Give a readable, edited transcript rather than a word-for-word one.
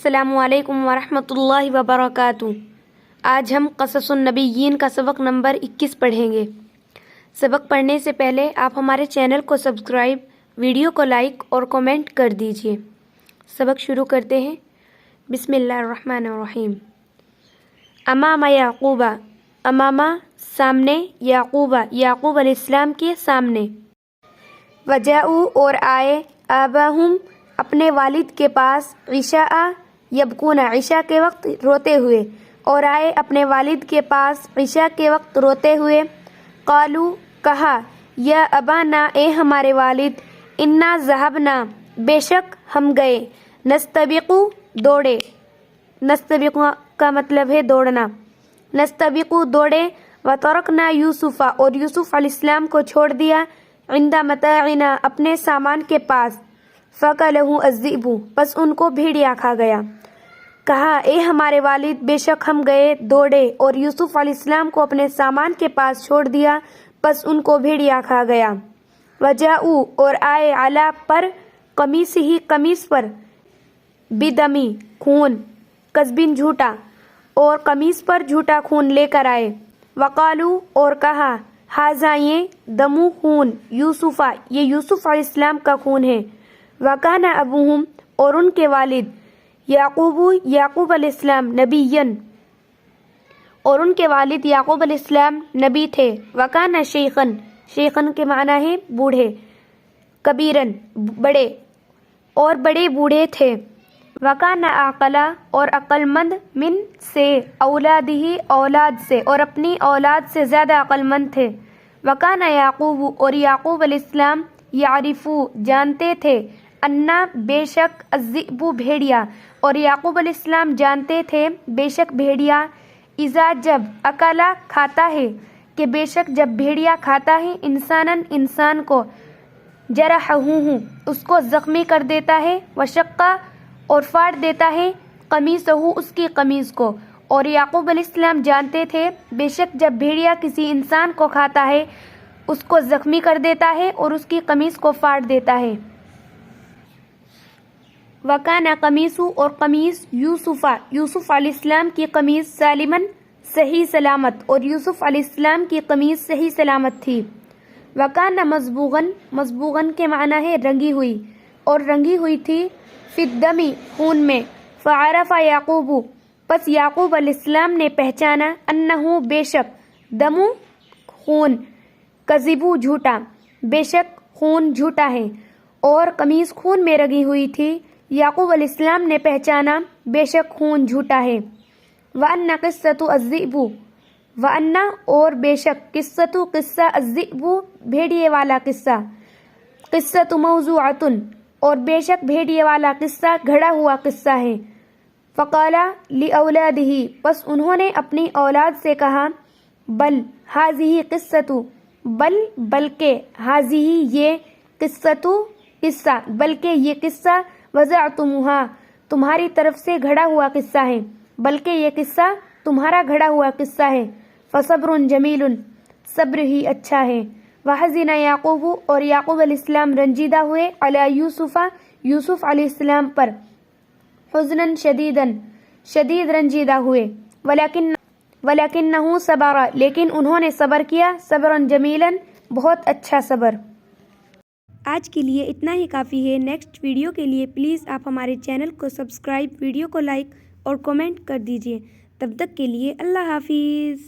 السلام علیکم ورحمۃ اللہ وبرکاتہ۔ آج ہم قصص النبیین کا سبق نمبر 21 پڑھیں گے۔ سبق پڑھنے سے پہلے آپ ہمارے چینل کو سبسکرائب، ویڈیو کو لائک اور کمنٹ کر دیجیے۔ سبق شروع کرتے ہیں۔ بسم اللہ الرحمن الرحیم۔ امام یعقوب، امامہ سامنے، یعقوب یعقوب علیہ السلام کے سامنے۔ وجاؤ اور آئے، آباہم اپنے والد کے پاس، عشاء یبکون عشاء کے وقت روتے ہوئے، اور آئے اپنے والد کے پاس عشاء کے وقت روتے ہوئے۔ قالو کہا، یا ابانا اے ہمارے والد، انا ذہبنا بے شک ہم گئے، نستبقو دوڑے، نستبقو کا مطلب ہے دوڑنا، نستبقو دوڑے، وترکنا یوسف اور یوسف علیہ السلام کو چھوڑ دیا، عند متاعنا اپنے سامان کے پاس، فَأَكَلَهُ الذِّئْبُ پس ان کو بھیڑیا کھا گیا۔ کہا، اے ہمارے والد، بے شک ہم گئے، دوڑے اور یوسف علیہ السلام کو اپنے سامان کے پاس چھوڑ دیا، پس ان کو بھیڑیا کھا گیا۔ وجاؤ اور آئے، علی پر، قمیص ہی قمیص پر، بدمی خون، کذبن جھوٹا، اور قمیص پر جھوٹا خون لے کر آئے۔ وقالو اور کہا، ھذا یہ، دمو خون، یوسفا یہ یوسف علیہ السلام کا خون ہے، وکان ابوہم اور ان کے والد، یعقوب یعقوب علیہ السلام، نبیًا اور ان کے والد یعقوب علیہ السلام نبی تھے، وکان شیخًا شیخًا کے معنی ہے بوڑھے، کبیرًا بڑے، اور بڑے بوڑھے تھے، وکان عاقلا اور عقل مند، من سے، اولادہ اولاد سے، اور اپنی اولاد سے زیادہ عقل مند تھے، وکان یعقوب اور یعقوب علیہ السلام، یعرفو جانتے تھے، انا بے شک، الذئب بھیڑیا، اور یعقوب علیہ السلام جانتے تھے بے شک بھیڑیا، اذا جب، اکلا کھاتا ہے، کہ بے شک جب بھیڑیا کھاتا ہے، انساناً انسان کو، جرحہ اس کو زخمی کر دیتا ہے، وشقہ اور پھاڑ دیتا ہے، قمیصہ اس کی قمیص کو، اور یعقوب علیہ السلام جانتے تھے بے شک جب بھیڑیا کسی انسان کو کھاتا ہے، اس کو زخمی کر دیتا ہے اور اس کی قمیص کو پھاڑ دیتا ہے۔ وکان قمیص اور قمیص، یوسف علیہ السلام کی قمیص، سالماً صحیح سلامت، اور یوسف علیہ السلام کی قمیص صحیح سلامت تھی۔ وکان مصبوغاً مصبوغاً کے معنی ہے رنگی ہوئی، اور رنگی ہوئی تھی، فی الدم خون میں، فعرف یعقوب پس یعقوب علیہ السلام نے پہچانا، انہ بے شک، دم خون، کذب جھوٹا، بے شک خون جھوٹا ہے، اور قمیص خون میں رنگی ہوئی تھی، یعقوب علیہ السلام نے پہچانا بے شک خون جھوٹا ہے۔ وَأَنَّ قِصَّةُ الذِّئْبِ وَأَنَّ اور بے شک، قصۃ قصہ، الذئب بھیڑیے والا قصہ، قصۃ موضوعۃ اور بے شک بھیڑیے والا قصہ گھڑا ہوا قصہ ہے۔ فقال لأولادہ پس انہوں نے اپنی اولاد سے کہا، بل ھذہ قصۃ بل بلکہ، ھذہ یہ، قصۃ قصہ، بلکہ یہ قصہ، وضعتموہا تمہاری طرف سے گھڑا ہوا قصہ ہے، بلکہ یہ قصہ تمہارا گھڑا ہوا قصہ ہے، فصبر جمیل صبر ہی اچھا ہے، وحزن یعقوب اور یعقوب علیہ السلام رنجیدہ ہوئے، علی یوسف یوسف علیہ السلام پر، حزنا شدیدا شدید رنجیدہ ہوئے، ولکنہ صبر لیکن انہوں نے صبر کیا، صبرا جمیلا بہت اچھا صبر۔ آج کے لیے اتنا ہی کافی ہے۔ نیکسٹ ویڈیو کے لیے پلیز آپ ہمارے چینل کو سبسکرائب، ویڈیو کو لائک اور کمنٹ کر دیجیے۔ تب تک کے لیے اللہ حافظ۔